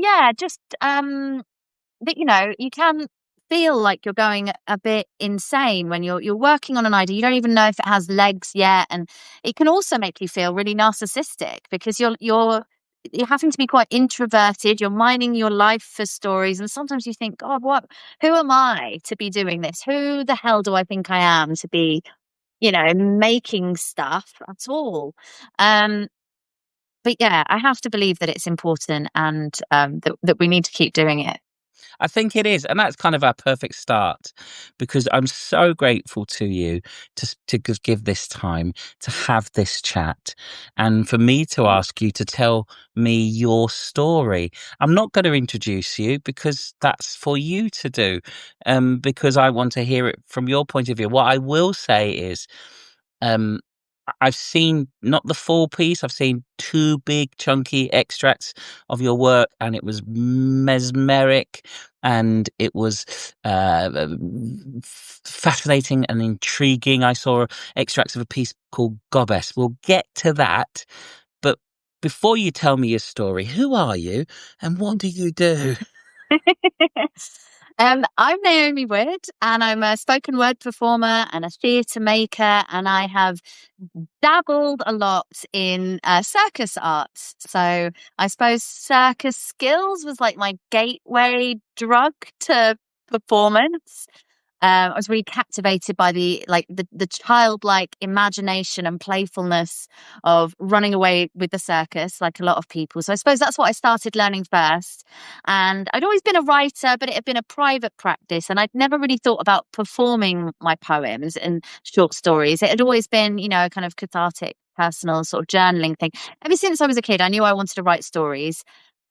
yeah, just that, you can feel like you're going a bit insane when you're working on an idea. You don't even know if it has legs yet, and it can also make you feel really narcissistic because you're having to be quite introverted. You're mining your life for stories, and sometimes you think, God, who am I to be doing this? Who the hell do I think I am to be, making stuff at all? Um, but yeah, I have to believe that it's important, and that we need to keep doing it. I think it is, and that's kind of our perfect start, because I'm so grateful to you to give this time, to have this chat, and for me to ask you to tell me your story. I'm not going to introduce you because that's for you to do, because I want to hear it from your point of view. What I will say is, um, I've seen not the full piece. I've seen two big chunky extracts of your work, and it was mesmeric, and it was fascinating and intriguing. I saw extracts of a piece called Gobbess. We'll get to that, but before you tell me your story, who are you and what do you do? I'm Naomi Wood, and I'm a spoken word performer and a theatre maker, and I have dabbled a lot in circus arts. So I suppose circus skills was like my gateway drug to performance. I was really captivated by the childlike imagination and playfulness of running away with the circus, like a lot of people. So I suppose that's what I started learning first. And I'd always been a writer, but it had been a private practice, and I'd never really thought about performing my poems and short stories. It had always been, a kind of cathartic, personal sort of journaling thing. Ever since I was a kid, I knew I wanted to write stories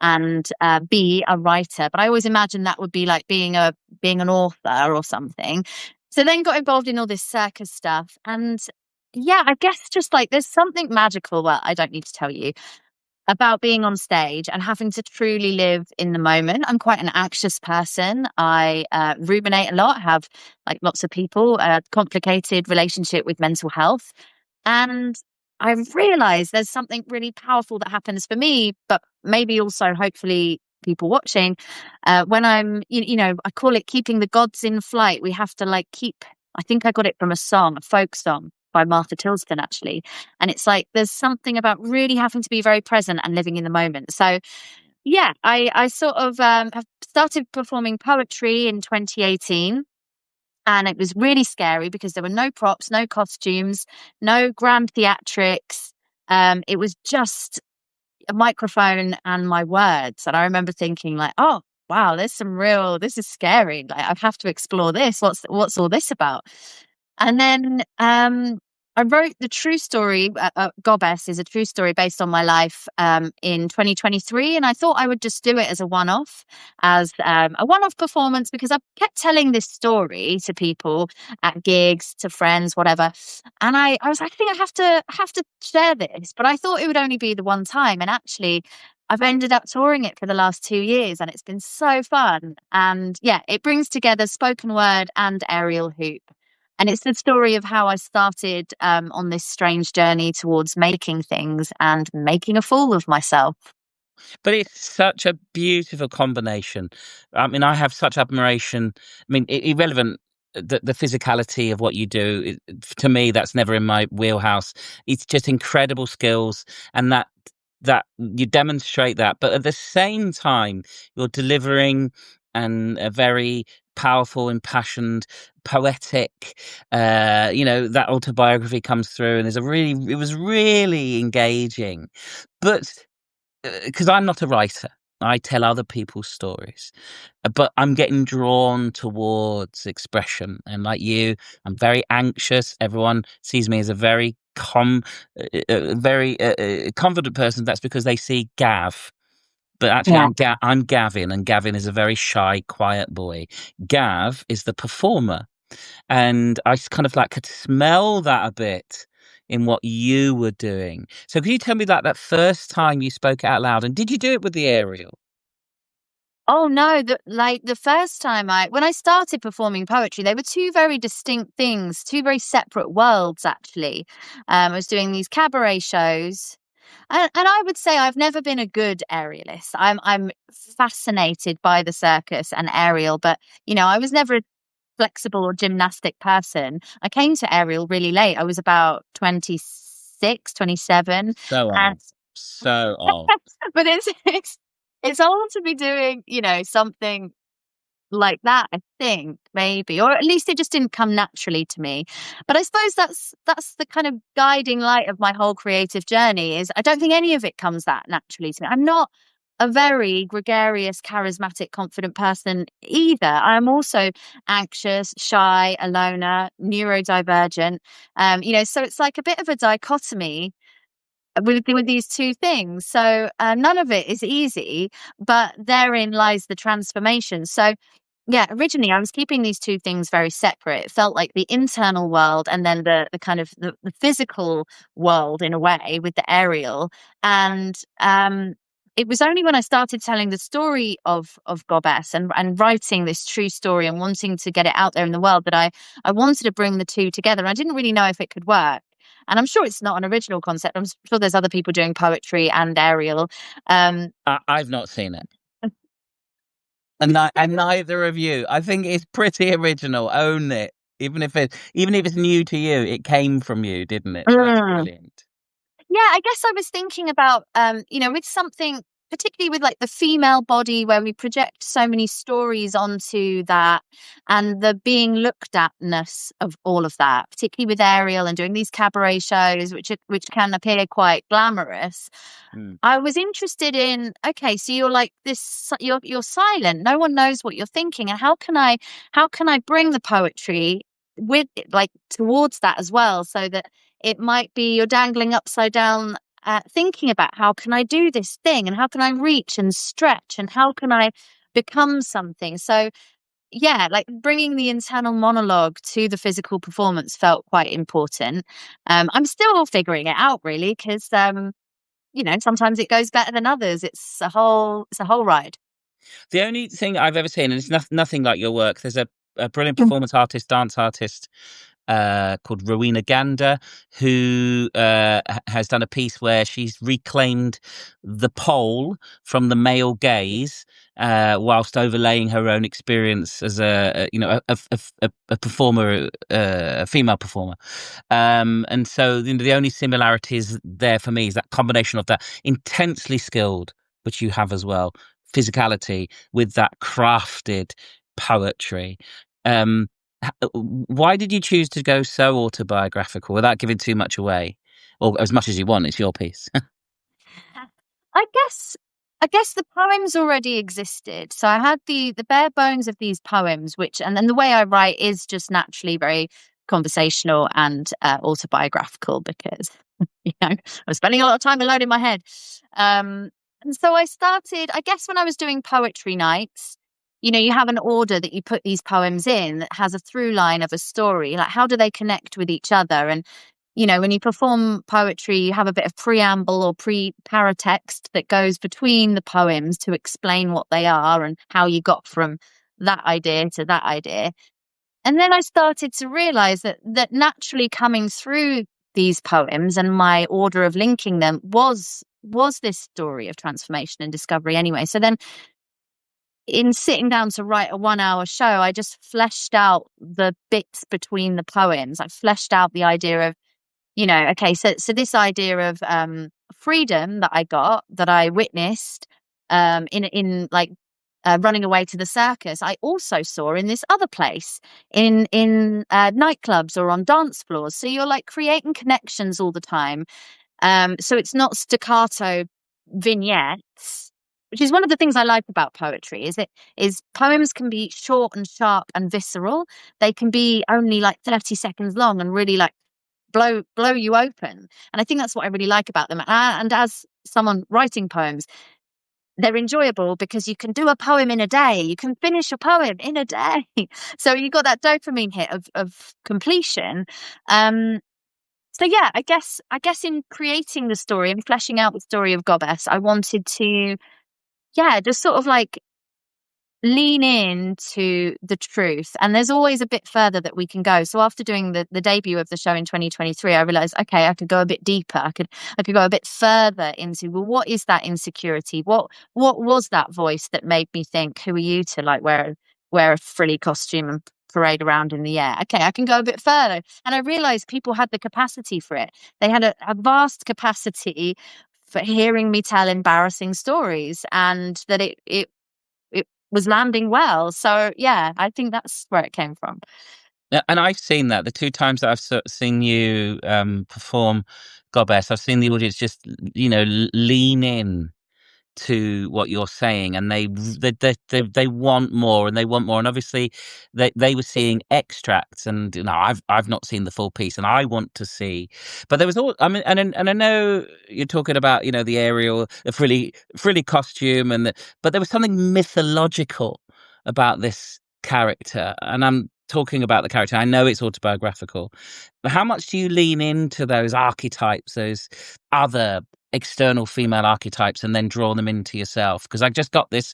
and be a writer, but I always imagined that would be like being an author or something. So then got involved in all this circus stuff, and yeah, I guess just like there's something magical, well, I don't need to tell you, about being on stage and having to truly live in the moment. I'm quite an anxious person. I ruminate a lot, have, like lots of people, a complicated relationship with mental health. And I realized there's something really powerful that happens for me, but maybe also hopefully people watching, when I'm, I call it keeping the gods in flight. We have to I think I got it from a folk song by Martha Tilston, actually. And it's like, there's something about really having to be very present and living in the moment. So yeah, I sort of have started performing poetry in 2018. And it was really scary because there were no props, no costumes, no grand theatrics. It was just a microphone and my words. And I remember thinking like, oh, wow, this is scary. Like, I have to explore this. What's all this about? And then I wrote the true story. Gobbess is a true story based on my life in 2023. And I thought I would just do it as a one-off performance, because I kept telling this story to people at gigs, to friends, whatever. And I was like, I think I have to share this. But I thought it would only be the one time. And actually, I've ended up touring it for the last 2 years, and it's been so fun. And yeah, it brings together spoken word and aerial hoop. And it's the story of how I started on this strange journey towards making things and making a fool of myself. But it's such a beautiful combination. I mean, I have such admiration. I mean, irrelevant the physicality of what you do. To me, that's never in my wheelhouse. It's just incredible skills, and that you demonstrate that. But at the same time, you're delivering and a very powerful, impassioned, poetic, that autobiography comes through, and it was really engaging. But because I'm not a writer, I tell other people's stories, but I'm getting drawn towards expression. And like you, I'm very anxious. Everyone sees me as a very very confident person. That's because they see Gav. But actually, Yeah. I'm Gavin, and Gavin is a very shy, quiet boy. Gav is the performer, and I kind of could smell that a bit in what you were doing. So, can you tell me that first time you spoke out loud, and did you do it with the aerial? Oh no, the first time when I started performing poetry, they were two very distinct things, two very separate worlds, actually. I was doing these cabaret shows, And I would say I've never been a good aerialist. I'm fascinated by the circus and aerial, but I was never a flexible or gymnastic person. I came to aerial really late. I was about 26, 27, So and old. So old. but it's old to be doing, something like that, I think, maybe, or at least it just didn't come naturally to me. But I suppose that's the kind of guiding light of my whole creative journey, is I don't think any of it comes that naturally to me. I'm not a very gregarious, charismatic, confident person either. I'm also anxious, shy, a loner, neurodivergent. So it's like a bit of a dichotomy with these two things. So none of it is easy, but therein lies the transformation. So yeah, originally I was keeping these two things very separate. It felt like the internal world and then the kind of the physical world, in a way, with the aerial. And it was only when I started telling the story of Gobbess and writing this true story and wanting to get it out there in the world that I wanted to bring the two together. And I didn't really know if it could work. And I'm sure it's not an original concept. I'm sure there's other people doing poetry and aerial. I've not seen it. And neither of you. I think it's pretty original. Own it. Even if it's new to you, it came from you, didn't it? So that's brilliant. Yeah, I guess I was thinking about, with something, particularly with like the female body, where we project so many stories onto that, and the being looked atness of all of that, particularly with Ariel and doing these cabaret shows, which can appear quite glamorous. I was interested in, okay, so you're like this, you're silent. No one knows what you're thinking, and how can I bring the poetry with like towards that as well, so that it might be you're dangling upside down, thinking about how can I do this thing, and how can I reach and stretch, and how can I become something. So yeah, like bringing the internal monologue to the physical performance felt quite important. I'm still figuring it out, really, because sometimes it goes better than others. It's a whole ride. The only thing I've ever seen, and it's nothing like your work, there's a brilliant performance artist, dance artist called Rowena Gander, who has done a piece where she's reclaimed the pole from the male gaze, whilst overlaying her own experience as a performer, a female performer. And so the only similarities there for me is that combination of that intensely skilled, which you have as well, physicality with that crafted poetry. Why did you choose to go so autobiographical without giving too much away, or as much as you want? It's your piece. I guess the poems already existed. So I had the bare bones of these poems, and then the way I write is just naturally very conversational and autobiographical, because I'm spending a lot of time alone in my head. And so I started, I guess, when I was doing poetry nights. You have an order that you put these poems in that has a through line of a story. Like, how do they connect with each other? And when you perform poetry, you have a bit of preamble or paratext that goes between the poems to explain what they are and how you got from that idea to that idea. And then I started to realize that naturally coming through these poems and my order of linking them was this story of transformation and discovery anyway. So then, in sitting down to write a 1-hour show, I just fleshed out the bits between the poems. I fleshed out the idea of, okay, so this idea of freedom that I got, that I witnessed in like running away to the circus, I also saw in this other place, in nightclubs or on dance floors. So you're like creating connections all the time. So it's not staccato vignettes, which is one of the things I like about poetry. Is poems can be short and sharp and visceral. They can be only like 30 seconds long and really like blow you open. And I think that's what I really like about them. And as someone writing poems, they're enjoyable because you can do a poem in a day. You can finish a poem in a day. So you got that dopamine hit of completion. So yeah, I guess in creating the story and fleshing out the story of Gobbess, I wanted to, just sort of like lean into the truth, and there's always a bit further that we can go. So after doing the debut of the show in 2023, I realized, okay, I could go a bit deeper. I could go a bit further into, well, what is that insecurity? What was that voice that made me think, who are you to like wear a frilly costume and parade around in the air? Okay, I can go a bit further. And I realized people had the capacity for it. They had a vast capacity for hearing me tell embarrassing stories, and that it was landing well. So yeah, I think that's where it came from. And I've seen that the 2 times that I've seen you perform Gobbess, I've seen the audience just, lean in to what you're saying, and they want more, and they want more, and obviously they were seeing extracts, and I've not seen the full piece, and I want to see. But there was all, I mean, and I know you're talking about the aerial, the frilly costume, but there was something mythological about this character, and I'm talking about the character. I know it's autobiographical, but how much do you lean into those archetypes, those other external female archetypes, and then draw them into yourself? Because I just got this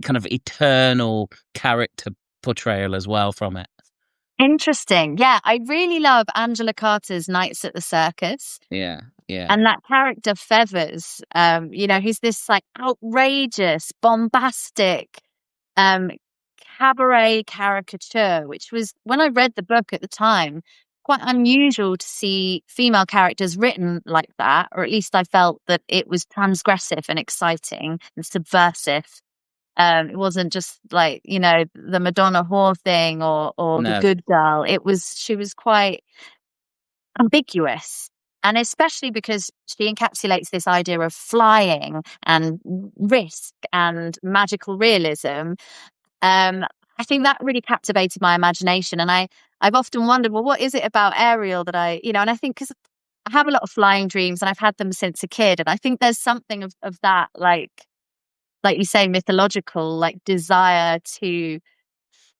kind of eternal character portrayal as well from it. Interesting. Yeah, I really love Angela Carter's Nights at the Circus. Yeah, yeah. And that character Feathers, he's this like outrageous, bombastic, um, cabaret caricature, which was, when I read the book at the time, quite unusual to see female characters written like that, or at least I felt that it was transgressive and exciting and subversive. It wasn't just like, the Madonna whore thing or the No. good girl. She was quite ambiguous. And especially because she encapsulates this idea of flying and risk and magical realism. I think that really captivated my imagination. And I've often wondered, well, what is it about Ariel that and I think because I have a lot of flying dreams and I've had them since a kid. And I think there's something of that, like you say, mythological, like desire to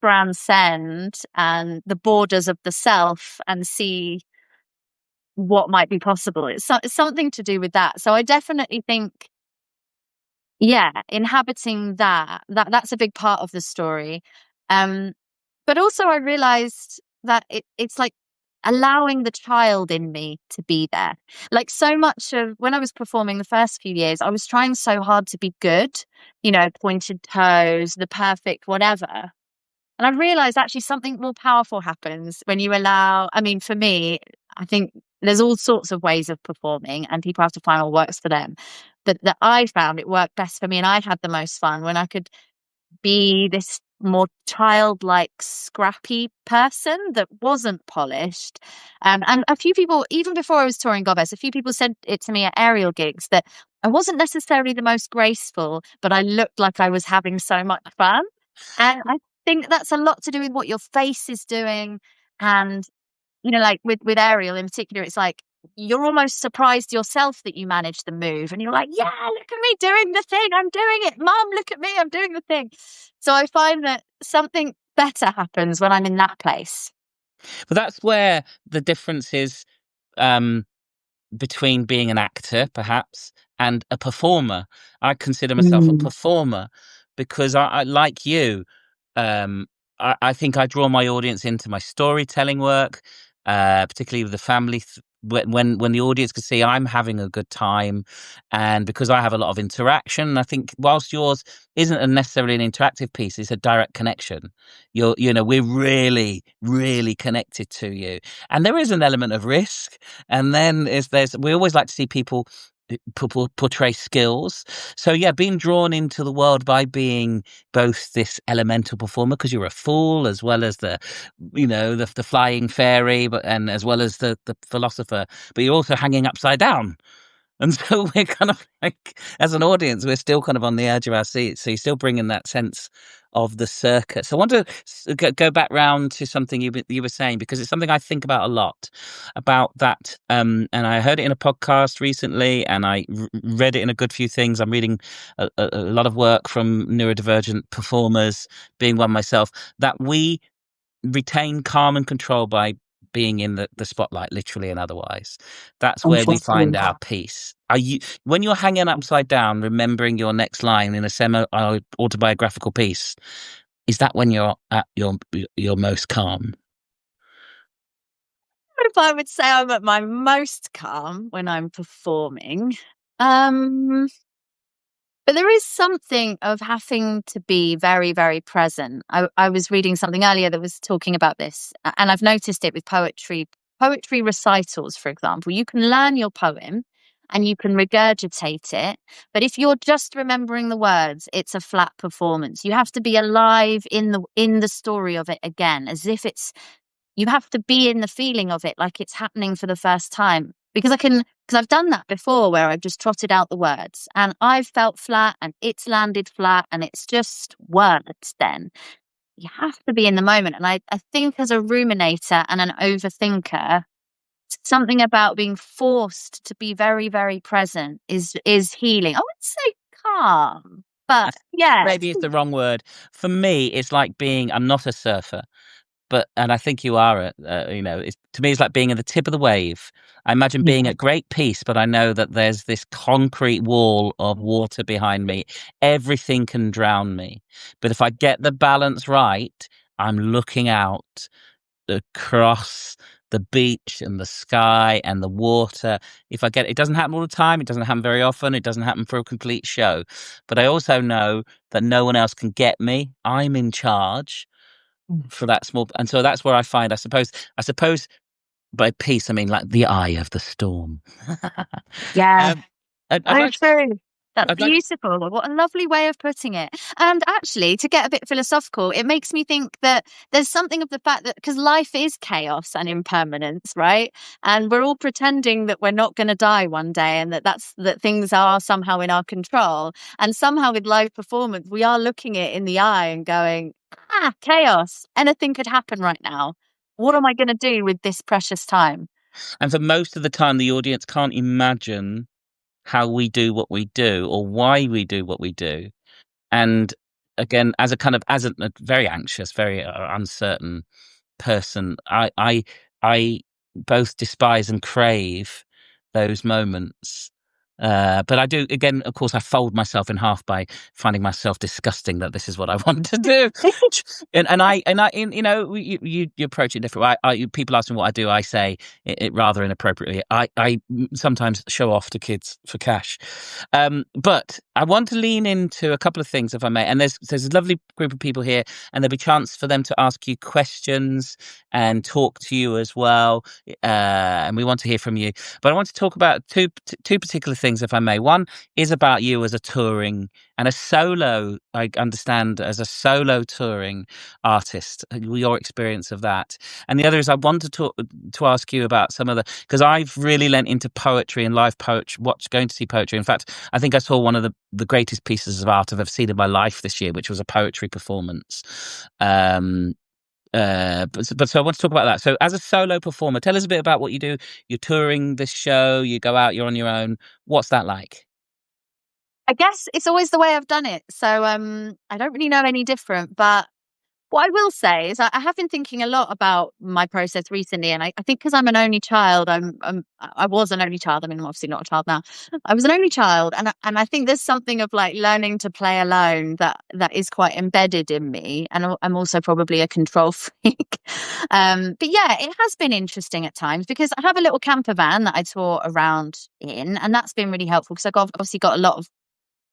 transcend and the borders of the self and see what might be possible. It's something to do with that. So I definitely think, yeah, inhabiting that's a big part of the story. But also I realized that it's like allowing the child in me to be there. Like, so much of when I was performing the first few years, I was trying so hard to be good, pointed toes, the perfect whatever. And I realized actually something more powerful happens when you allow, I mean, for me, I think there's all sorts of ways of performing and people have to find what works for them. But that I found it worked best for me, and I had the most fun when I could be this more childlike, scrappy person that wasn't polished. And a few people, even before I was touring Gobbess, a few people said it to me at aerial gigs that I wasn't necessarily the most graceful, but I looked like I was having so much fun. And I think that's a lot to do with what your face is doing. And, like with Ariel in particular, it's like you're almost surprised yourself that you managed the move. And you're like, yeah, look at me doing the thing. I'm doing it. Mom, look at me. I'm doing the thing. So I find that something better happens when I'm in that place. But that's where the difference is between being an actor, perhaps, and a performer. I consider myself a performer because I like you, I think I draw my audience into my storytelling work, particularly with the family. When the audience can see I'm having a good time, and because I have a lot of interaction, I think whilst yours isn't necessarily an interactive piece, it's a direct connection. We're really, really connected to you, and there is an element of risk. And then we always like to see people portray skills. So yeah, being drawn into the world by being both this elemental performer, because you're a fool as well as the flying fairy, and as well as the philosopher, but you're also hanging upside down. And so we're kind of like, as an audience, we're still kind of on the edge of our seats. So you're still bringing that sense of the circus. I want to go back round to something you were saying, because it's something I think about a lot, about that. And I heard it in a podcast recently, and I read it in a good few things. I'm reading a lot of work from neurodivergent performers, being one myself, that we retain calm and control by being in the spotlight, literally and otherwise. That's where we find our peace. are you, when you're hanging upside down, remembering your next line in a semi autobiographical piece, is that when you're at your most calm? If I would say I'm at my most calm when I'm performing. Um, but there is something of having to be very, very present. I was reading something earlier that was talking about this, and I've noticed it with poetry recitals, for example. You can learn your poem and you can regurgitate it, but if you're just remembering the words, it's a flat performance. You have to be alive in the story of it again, as if it's, you have to be in the feeling of it like it's happening for the first time. Because I've done that before where I've just trotted out the words and I've felt flat and it's landed flat and it's just words then. You have to be in the moment. And I think as a ruminator and an overthinker, something about being forced to be very, very present is healing. I would say calm, but yeah. Maybe it's the wrong word. For me, it's like being, I'm not a surfer, and I think you are, to me, it's like being at the tip of the wave. I imagine being Yeah. at great peace, but I know that there's this concrete wall of water behind me. Everything can drown me. But if I get the balance right, I'm looking out across the beach and the sky and the water. If I get it, doesn't happen all the time. It doesn't happen very often. It doesn't happen for a complete show. But I also know that no one else can get me. I'm in charge for that small, and so that's where I find, I suppose by peace I mean like the eye of the storm. Yeah. um, I'd Oh, like to, true. That's I'd like beautiful. What a lovely way of putting it. And actually, to get a bit philosophical, it makes me think that there's something of the fact that because life is chaos and impermanence, right? And we're all pretending that we're not going to die one day and that things are somehow in our control. And somehow with live performance, we are looking it in the eye and going, chaos. Anything could happen right now. What am I going to do with this precious time? and for most of the time the audience can't imagine how we do what we do or why we do what we do. And again, as a very anxious, very uncertain person, I both despise and crave those moments. But I do, again, of course, I fold myself in half by finding myself disgusting that this is what I want to do. You approach it different. People ask me what I do. I say it rather inappropriately. I sometimes show off to kids for cash. But I want to lean into a couple of things, if I may. And there's a lovely group of people here, and there'll be chance for them to ask you questions and talk to you as well. And we want to hear from you. But I want to talk about two particular things, if I may. One is about you as a touring and a solo, I understand, as a solo touring artist, your experience of that. And the other is I want to ask you about some of the, because I've really lent into poetry and live poetry, going to see poetry. In fact, I think I saw one of the greatest pieces of art I've ever seen in my life this year, which was a poetry performance. But so I want to talk about that. So as a solo performer, tell us a bit about what you do. You're touring this show, you go out, you're on your own. What's that like? I guess it's always the way I've done it. So I don't really know any different. But what I will say is I have been thinking a lot about my process recently, and I think because I'm an only child, I was an only child. I mean, I'm obviously not a child now. I was an only child, and I think there's something of like learning to play alone that is quite embedded in me, and I'm also probably a control freak. But yeah, it has been interesting at times because I have a little camper van that I tour around in, and that's been really helpful because I've obviously got a lot of,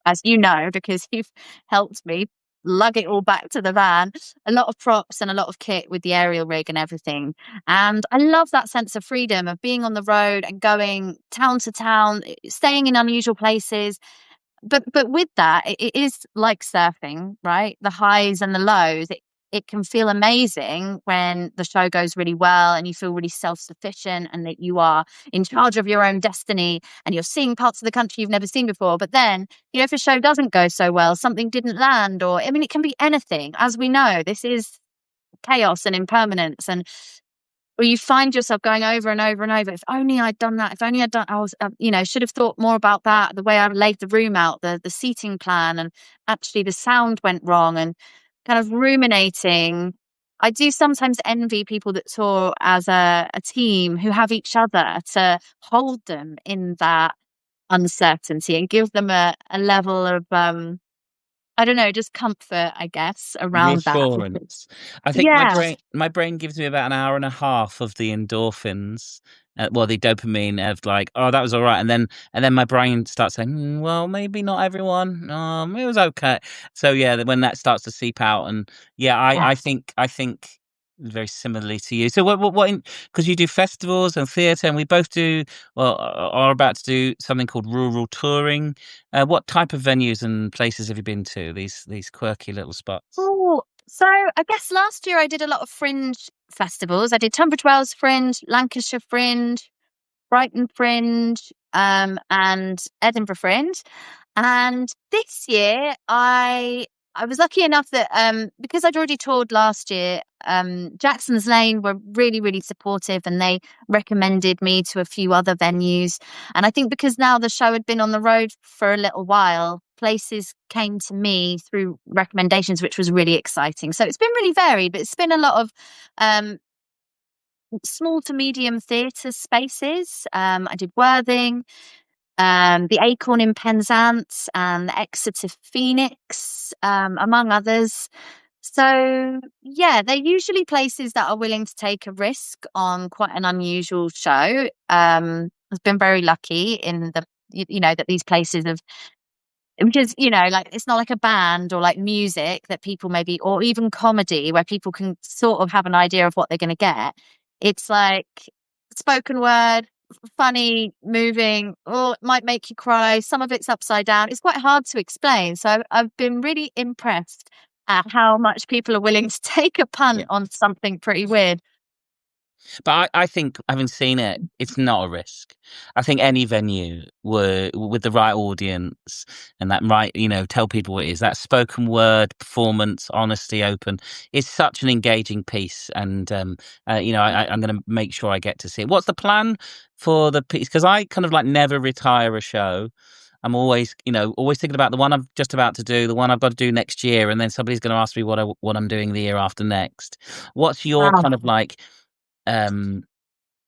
as you know, because you've helped me lug it all back to the van, a lot of props and a lot of kit with the aerial rig and everything. And I love that sense of freedom of being on the road and going town to town, staying in unusual places. But with that, it is like surfing, right? The highs and the lows. It can feel amazing when the show goes really well and you feel really self-sufficient and that you are in charge of your own destiny and you're seeing parts of the country you've never seen before. But then, if a show doesn't go so well, something didn't land, or I mean, it can be anything. As we know, this is chaos and impermanence, and or you find yourself going over and over and over. If only I'd done that. If only I'd done. I was, should have thought more about that. The way I laid the room out, the seating plan, and actually the sound went wrong, and kind of ruminating. I do sometimes envy people that tour as a team who have each other to hold them in that uncertainty and give them a level of I don't know, just comfort, I guess, around that. Reassurance. I think Yeah. my brain gives me about an hour and a half of the endorphins, well, the dopamine of like, "Oh, that was alright," and then my brain starts saying, "Well, maybe not everyone. It was okay." So, yeah, when that starts to seep out and yeah, Yeah. I think very similarly to you. So what 'cause you do festivals and theatre, and we both do well, are about to do something called rural touring. What type of venues and places have you been to? These quirky little spots? Oh, so I guess last year I did a lot of fringe festivals. I did Tunbridge Wells Fringe, Lancashire Fringe, Brighton Fringe, and Edinburgh Fringe. And this year, I was lucky enough that because I'd already toured last year, Jackson's Lane were really, really supportive, and they recommended me to a few other venues. And I think because now the show had been on the road for a little while, places came to me through recommendations, which was really exciting. So it's been really varied, but it's been a lot of um, small to medium theatre spaces. I did Worthing, the Acorn in Penzance, and the Exeter Phoenix, among others. So, yeah, they're usually places that are willing to take a risk on quite an unusual show. I've been very lucky in that these places have, because like it's not like a band or like music that people maybe, or even comedy where people can sort of have an idea of what they're going to get. It's like spoken word, funny, moving, or it might make you cry. Some of it's upside down. It's quite hard to explain. So I've been really impressed at how much people are willing to take a punt Yeah. on something pretty weird. But I think having seen it, it's not a risk. I think any venue were with the right audience and that right, tell people what it is. That spoken word performance, honesty, open is such an engaging piece. And I'm going to make sure I get to see it. What's the plan for the piece? Because I kind of like never retire a show. I'm always, always thinking about the one I'm just about to do, the one I've got to do next year, and then somebody's going to ask me what I'm doing the year after next. What's your Wow. kind of like um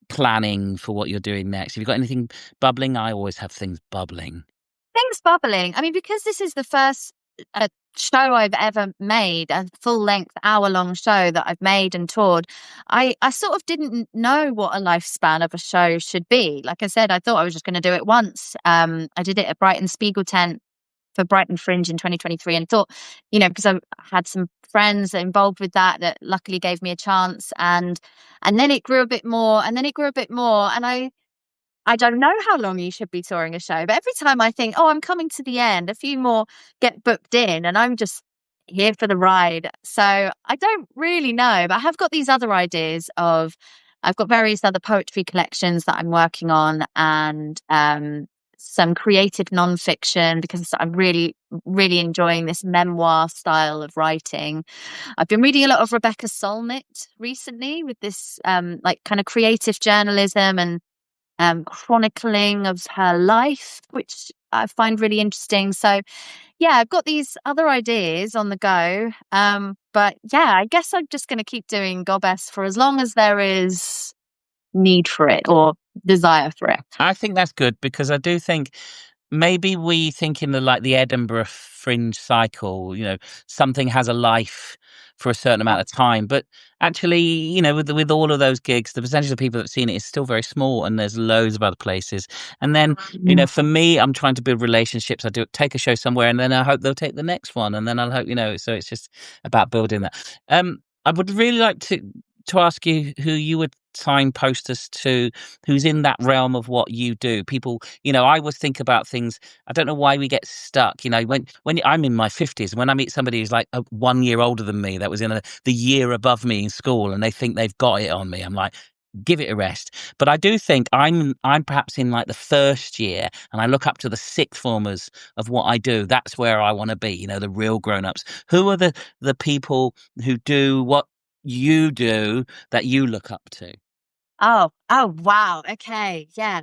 planning for what you're doing next? Have you got anything bubbling? I always have things bubbling. Things bubbling. I mean, because this is the first show I've ever made, a full length hour long show that I've made and toured, I sort of didn't know what a lifespan of a show should be. Like I said, I thought I was just going to do it once. I did it at Brighton Spiegel Tent for Brighton Fringe in 2023, and thought, because I had some friends involved with that luckily gave me a chance, and then it grew a bit more, and then it grew a bit more, and I don't know how long you should be touring a show, but every time I think, oh, I'm coming to the end, a few more get booked in, and I'm just here for the ride. So I don't really know, but I have got these other ideas of, I've got various other poetry collections that I'm working on, and some creative nonfiction, because I'm really, really enjoying this memoir style of writing. I've been reading a lot of Rebecca Solnit recently with this like kind of creative journalism and chronicling of her life, which I find really interesting. So, yeah, I've got these other ideas on the go. But yeah, I guess I'm just going to keep doing Gobbess for as long as there is need for it or desire for it. I think that's good because I do think maybe we think in the Edinburgh Fringe cycle, something has a life for a certain amount of time, but actually, with all of those gigs, the percentage of people that've seen it is still very small, and there's loads of other places. And then, for me, I'm trying to build relationships. I do take a show somewhere, and then I hope they'll take the next one, and then I'll hope, so it's just about building that. I would really like to ask you who you would signpost us to, who's in that realm of what you do. People, I always think about things. I don't know why we get stuck. When I'm in my 50s, when I meet somebody who's like 1 year older than me, that was in the year above me in school, and they think they've got it on me, I'm like, give it a rest. But I do think I'm perhaps in like the first year, and I look up to the sixth formers of what I do. That's where I want to be, the real grown-ups. Who are the people who do what you do that you look up to? Oh, wow. Okay. Yeah.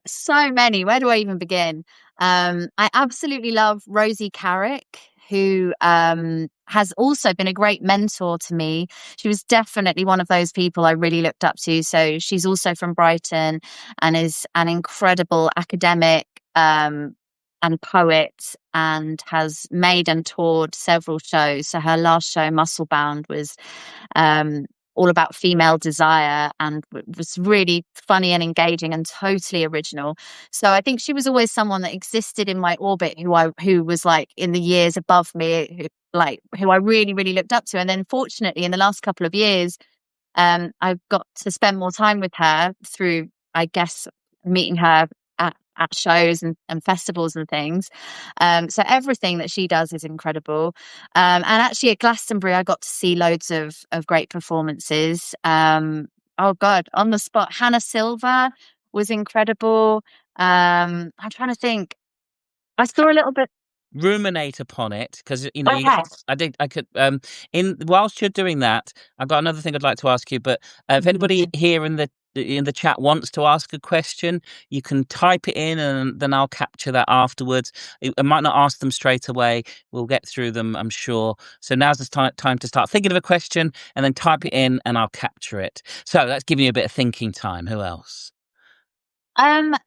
So many. Where do I even begin? I absolutely love Rosie Carrick, who has also been a great mentor to me. She was definitely one of those people I really looked up to. So she's also from Brighton and is an incredible academic and poet, and has made and toured several shows. So her last show, Musclebound, was all about female desire, and was really funny and engaging and totally original. So I think she was always someone that existed in my orbit, who was like in the years above me, who I really, really looked up to. And then fortunately in the last couple of years, I've got to spend more time with her through, I guess, meeting her at shows and festivals and things. So everything that she does is incredible. And actually at Glastonbury, I got to see loads of great performances. Oh God, on the spot, Hannah Silver was incredible. I'm trying to think. I saw a little bit. Ruminate upon it, because Okay. I could in whilst you're doing that, I've got another thing I'd like to ask you. But if anybody here in the chat wants to ask a question, you can type it in, and then I'll capture that afterwards. I might not ask them straight away. We'll get through them, I'm sure. So now's the time to start thinking of a question, and then type it in, and I'll capture it. So that's giving you a bit of thinking time. Who else?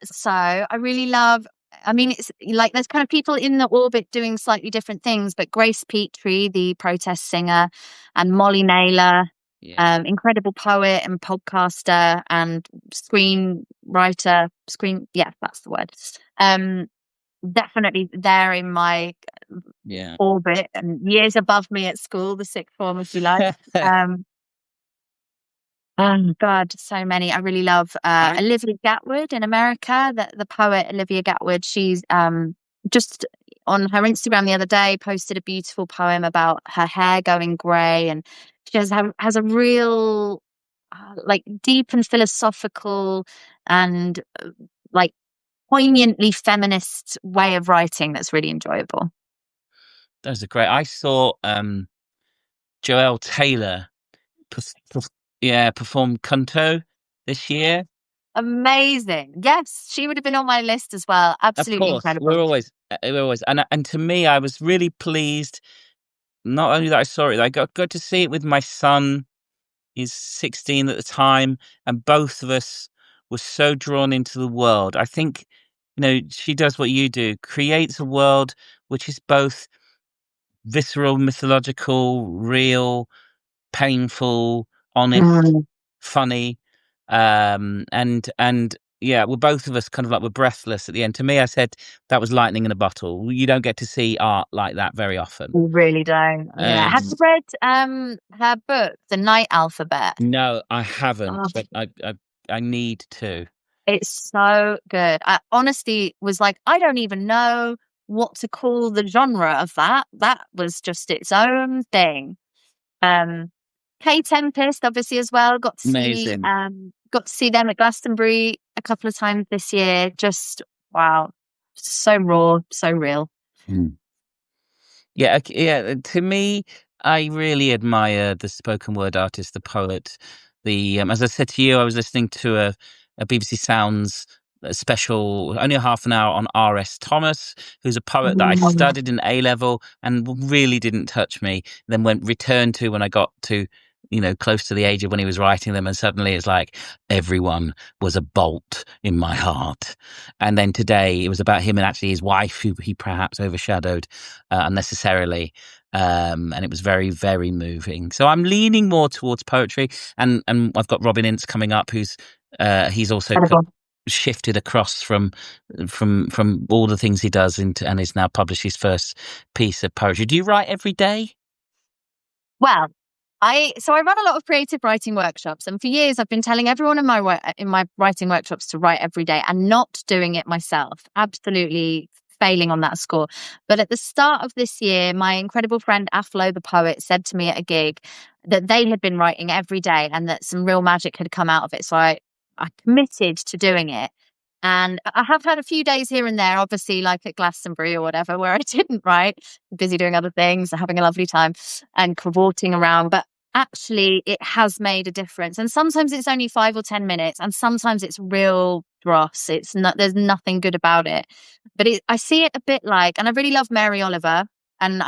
So I really love, I mean, it's like there's kind of people in the orbit doing slightly different things, but Grace Petrie, the protest singer, and Molly Naylor, Yeah. incredible poet and podcaster and screenwriter, yeah, that's the word. Definitely there in my Yeah. orbit and years above me at school, the sixth form, if you like. Oh God, so many. I really love Olivia Gatwood in America, the poet Olivia Gatwood. She's just on her Instagram the other day posted a beautiful poem about her hair going grey, and she has a real like deep and philosophical and like poignantly feminist way of writing that's really enjoyable. Those are great. I saw Joelle Taylor perform Canto this year. Amazing. Yes, she would have been on my list as well. Of Absolutely course, incredible. we're always, and to me, I was really pleased. Not only that I saw it, I got to see it with my son. He's 16 at the time, and both of us were so drawn into the world. I think, she does what you do, creates a world which is both visceral, mythological, real, painful, honest, funny, and yeah, we're both of us kind of like we're breathless at the end. To me, I said that was lightning in a bottle. You don't get to see art like that very often. We really don't. Yeah. Have you read her book, The Night Alphabet? No, I haven't, but I need to. It's so good. I honestly was like, I don't even know what to call the genre of that. That was just its own thing. Kay Tempest, obviously, as well. Got to see them at Glastonbury a couple of times this year. Just wow, so raw, so real. Yeah, to me, I really admire the spoken word artist, the poet. As I said to you, I was listening to a BBC Sounds special, only a half an hour on R.S. Thomas, who's a poet that I studied in A level and really didn't touch me. Then returned to when I got to close to the age of when he was writing them, and suddenly it's like everyone was a bolt in my heart. And then today it was about him and actually his wife, who he perhaps overshadowed unnecessarily, and it was very, very moving. So I'm leaning more towards poetry, and I've got Robin Ince coming up, who's he's also shifted across from all the things he does into, and is now published his first piece of poetry. Do you write every day? Well, I run a lot of creative writing workshops, and for years I've been telling everyone in my writing workshops to write every day, and not doing it myself. Absolutely failing on that score. But at the start of this year, my incredible friend Aflo the poet said to me at a gig that they had been writing every day and that some real magic had come out of it. So I committed to doing it. And I have had a few days here and there, obviously, like at Glastonbury or whatever, where I didn't write, busy doing other things, having a lovely time and cavorting around. But actually, it has made a difference. And sometimes it's only 5 or 10 minutes, and sometimes it's real dross. There's nothing good about it. But I see it a bit like, and I really love Mary Oliver. and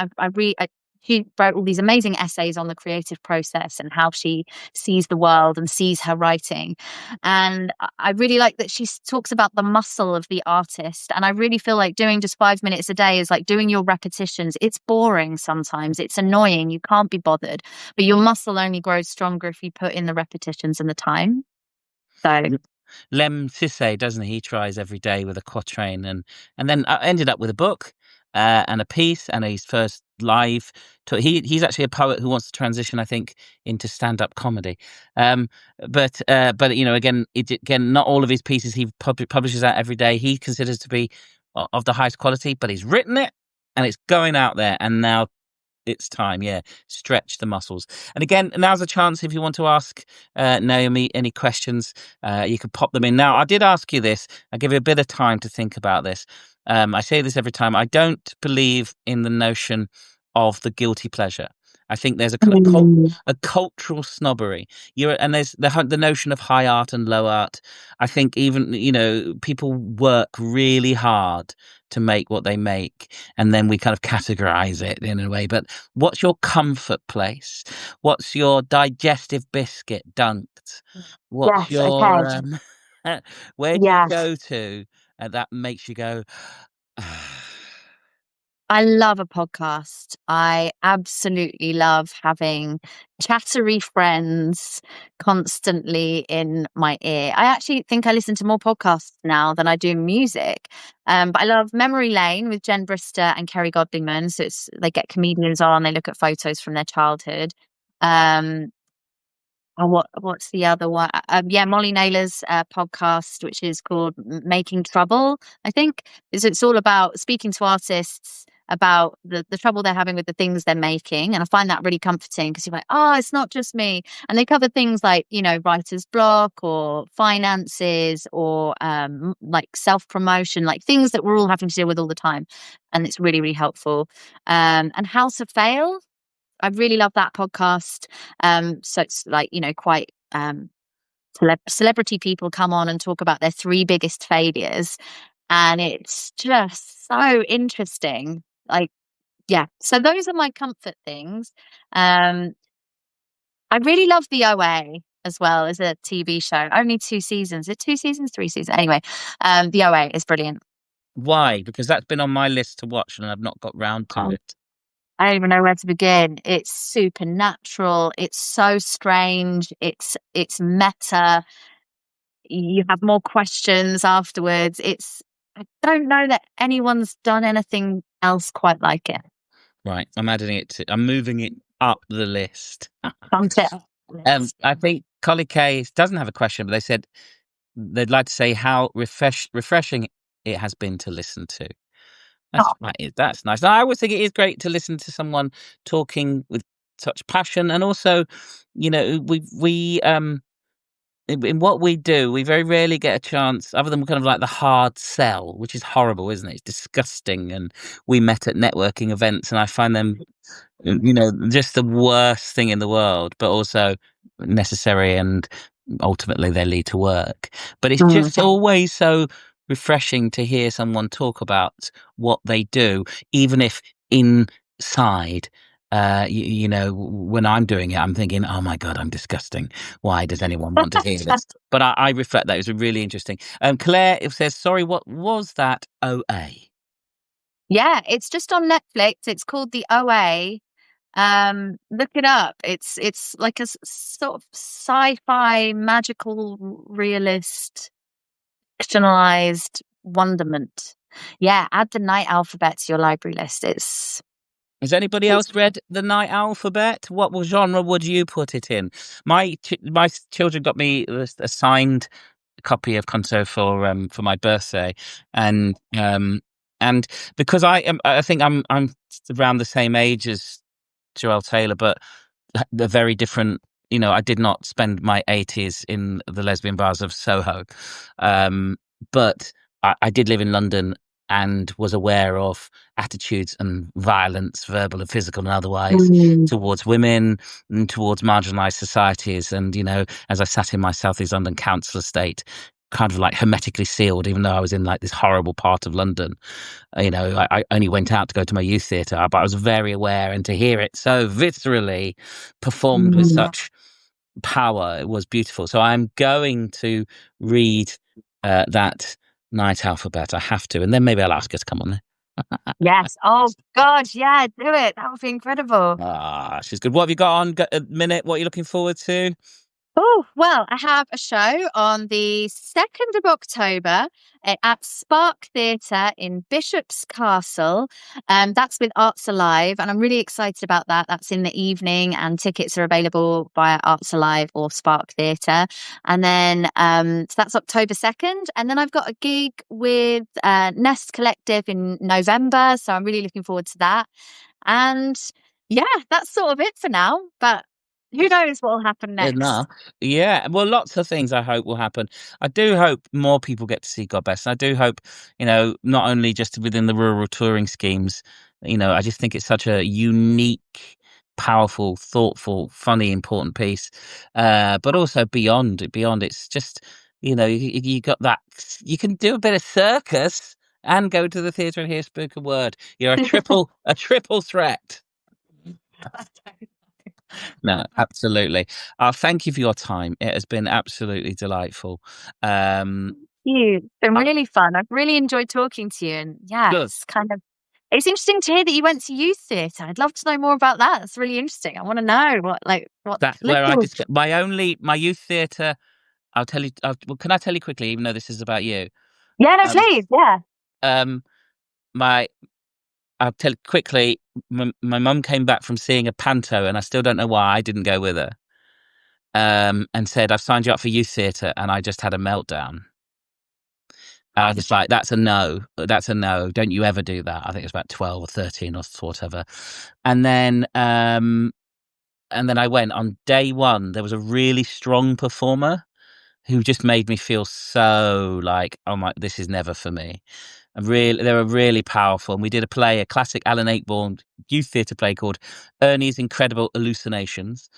she wrote all these amazing essays on the creative process and how she sees the world and sees her writing. And I really like that she talks about the muscle of the artist. And I really feel like doing just 5 minutes a day is like doing your repetitions. It's boring sometimes. It's annoying. You can't be bothered. But your muscle only grows stronger if you put in the repetitions and the time. So Lem Sisse, doesn't he? He tries every day with a quatrain, and then ended up with a book and a piece and his first live. He's actually a poet who wants to transition, I think, into stand-up comedy. But again, not all of his pieces he publishes out every day. He considers to be of the highest quality, but he's written it and it's going out there, and now it's time, stretch the muscles. And again, now's a chance if you want to ask Naomi any questions, you could pop them in. Now, I did ask you this. I'll give you a bit of time to think about this. I say this every time. I don't believe in the notion of the guilty pleasure. I think there's a cultural snobbery. And there's the notion of high art and low art. I think even, people work really hard to make what they make, and then we kind of categorize it in a way. But what's your comfort place? What's your digestive biscuit dunked? What's your where do you go to that makes you go? I love a podcast. I absolutely love having chattery friends constantly in my ear. I actually think I listen to more podcasts now than I do music. But I love Memory Lane with Jen Brister and Kerry Godlingman. So they get comedians on, they look at photos from their childhood. What's the other one? Molly Naylor's podcast, which is called Making Trouble, I think. It's all about speaking to artists about the trouble they're having with the things they're making. And I find that really comforting because you're like, it's not just me. And they cover things like, writer's block or finances or like self-promotion, like things that we're all having to deal with all the time. And it's really, really helpful. And House of Fail, I really love that podcast. So it's like, quite celebrity people come on and talk about their 3 biggest failures. And it's just so interesting. So those are my comfort things. I really love the OA as well as a TV show. Only 2 seasons. Is it 2 seasons, 3 seasons? Anyway, the OA is brilliant. Why? Because that's been on my list to watch and I've not got round to it. I don't even know where to begin. It's supernatural. It's so strange. It's meta. You have more questions afterwards. I don't know that anyone's done anything else quite like it. Right. I'm moving it up the list. I think Collie K doesn't have a question, but they said they'd like to say how refreshing it has been to listen to. That's nice. And I always think it is great to listen to someone talking with such passion, and also, we in what we do, we very rarely get a chance, other than kind of like the hard sell, which is horrible, isn't it? It's disgusting. And we met at networking events, and I find them, just the worst thing in the world, but also necessary, and ultimately they lead to work. But it's just always so refreshing to hear someone talk about what they do, even if inside, when I'm doing it, I'm thinking, oh my God, I'm disgusting. Why does anyone want to hear this? But I reflect that. It was really interesting. Claire, it says, sorry, what was that OA? Yeah, it's just on Netflix. It's called The OA. Look it up. It's like a sort of sci-fi, magical, realist, fictionalized wonderment. Yeah, add the Night Alphabet to your library list. Has anybody else read The Night Alphabet? What genre would you put it in? My children got me a signed copy of Conto for my birthday, and because I think I'm around the same age as Joelle Taylor, but they're very different. I did not spend my 80s in the lesbian bars of Soho, but I did live in London and was aware of attitudes and violence, verbal and physical and otherwise, towards women and towards marginalised societies. And, as I sat in my South East London council estate, kind of like hermetically sealed, even though I was in like this horrible part of London. I only went out to go to my youth theatre, but I was very aware, and to hear it so viscerally performed with such power, it was beautiful. So I'm going to read that Night Alphabet. I have to, and then maybe I'll ask her to come on there. Yes. Oh God, yeah, do it. That would be incredible. She's good. What have you got on a minute? What are you looking forward to? Oh, well, I have a show on the 2nd of October at SpArC Theatre in Bishop's Castle. That's with Arts Alive, and I'm really excited about that. That's in the evening, and tickets are available via Arts Alive or SpArC Theatre. And then, so that's October 2nd. And then I've got a gig with Nest Collective in November, so I'm really looking forward to that. And yeah, that's sort of it for now, but who knows what will happen next? Enough. Yeah. Well, lots of things I hope will happen. I do hope more people get to see Gobbess. I do hope, not only just within the rural touring schemes, I just think it's such a unique, powerful, thoughtful, funny, important piece. But also beyond. It's just, you got that. You can do a bit of circus and go to the theatre and hear spoken word. You're a triple threat. No, absolutely. Thank you for your time. It has been absolutely delightful. It's been really fun. I've really enjoyed talking to you, and Good. it's interesting to hear that you went to youth theatre. I'd love to know more about that. That's really interesting. I want to know what. That's where I discuss my youth theatre. I'll tell you. Well, can I tell you quickly, even though this is about you? Yeah, no, please. Yeah. I'll tell you quickly. My mum came back from seeing a panto, and I still don't know why I didn't go with her. And said, "I've signed you up for youth theatre," and I just had a meltdown. I was like, "That's a no. That's a no. Don't you ever do that." I think it was about 12 or 13 or whatever. And then I went on day one. There was a really strong performer who just made me feel so like, oh my, this is never for me. They were really powerful. And we did a classic Alan Ayckbourn youth theatre play called Ernie's Incredible Hallucinations.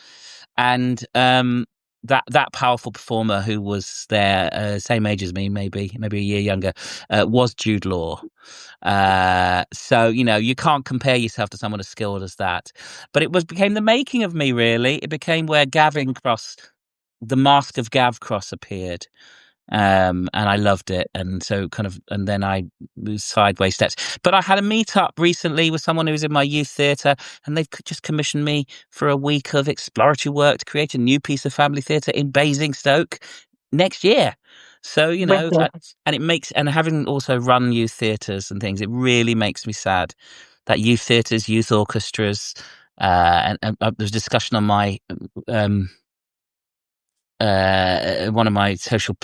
And that powerful performer who was there, same age as me, maybe a year younger, was Jude Law. So you can't compare yourself to someone as skilled as that. But it became the making of me. Really, it became where the mask of Gav Cross appeared. And I loved it, and so and then I moved sideways steps. But I had a meet up recently with someone who was in my youth theatre, and they've just commissioned me for a week of exploratory work to create a new piece of family theatre in Basingstoke next year. So and having also run youth theatres and things, it really makes me sad that youth theatres, youth orchestras, and there's discussion on my one of my social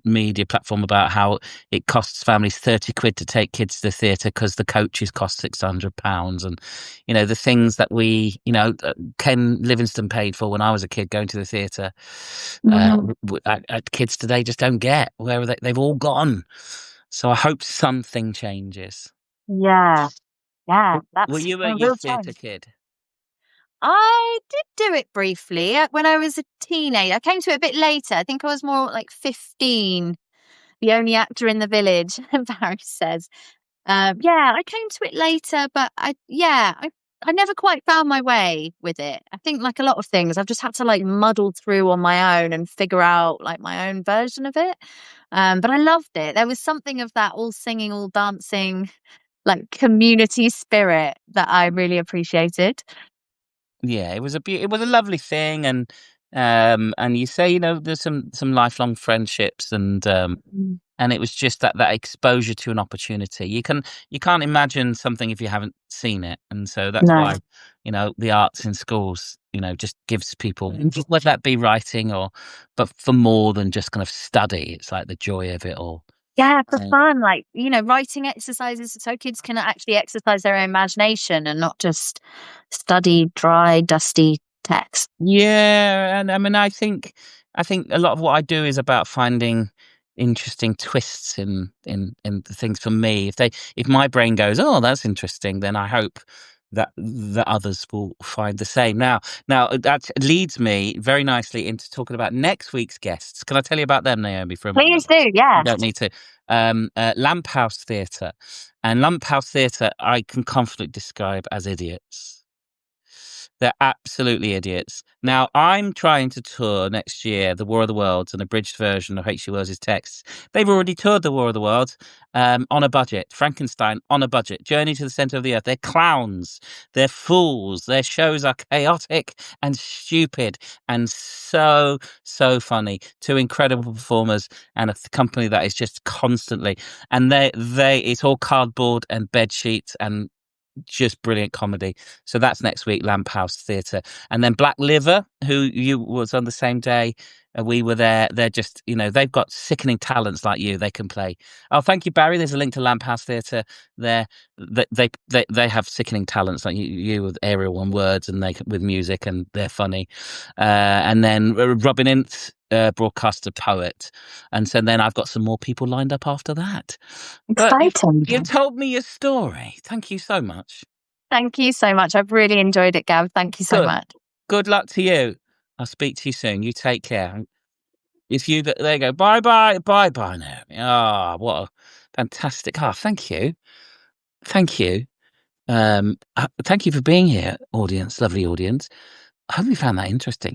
media platform about how it costs families 30 quid to take kids to the theatre because the coaches cost £600, and the things that we Ken Livingston paid for when I was a kid going to the theatre, kids today just don't get. Where are they've all gone. So I hope something changes. Yeah, that's were you a youth theatre kid? I did do it briefly when I was a teenager. I came to it a bit later. I think I was more like 15, the only actor in the village, Barry says. I came to it later, but I never quite found my way with it. I think like a lot of things, I've just had to like muddle through on my own and figure out like my own version of it. But I loved it. There was something of that all singing, all dancing, like community spirit that I really appreciated. Yeah, it was a lovely thing, and you say there's some lifelong friendships, and it was just that exposure to an opportunity. You can't imagine something if you haven't seen it, and so that's why the arts in schools just gives people, whether that be writing but for more than just kind of study. It's like the joy of it all. Yeah, for fun, like, writing exercises so kids can actually exercise their own imagination and not just study dry, dusty text. Yeah, and I mean, I think a lot of what I do is about finding interesting twists in the things for me. If my brain goes, oh, that's interesting, then I hope that others will find the same. Now that leads me very nicely into talking about next week's guests. Can I tell you about them, Naomi, for a moment? Please do, yeah. You don't need to. Lamp House Theatre. And Lamp House Theatre, I can confidently describe as idiots. They're absolutely idiots. Now, I'm trying to tour next year The War of the Worlds, an abridged version of H.G. Wells' texts. They've already toured The War of the Worlds on a budget. Frankenstein on a budget. Journey to the Centre of the Earth. They're clowns. They're fools. Their shows are chaotic and stupid and so funny. Two incredible performers and a company that is just constantly. And it's all cardboard and bed sheets and just brilliant comedy. So that's next week, Lamp House Theatre. And then Black Liver, who you was on the same day we were there. They're just, they've got sickening talents like you. They can play. Oh, thank you, Barry. There's a link to Lamp House Theatre there. They have sickening talents like you with aerial and words, and they with music, and they're funny. And then Robin Ince, broadcaster poet. And so then I've got some more people lined up after that. Exciting. You've told me your story. Thank you so much. Thank you so much. I've really enjoyed it, Gav. Thank you so much. Good luck to you. I'll speak to you soon. You take care. There you go. Bye now. Ah, what a fantastic. Thank you. Thank you. Thank you for being here, audience, lovely audience. I hope you found that interesting.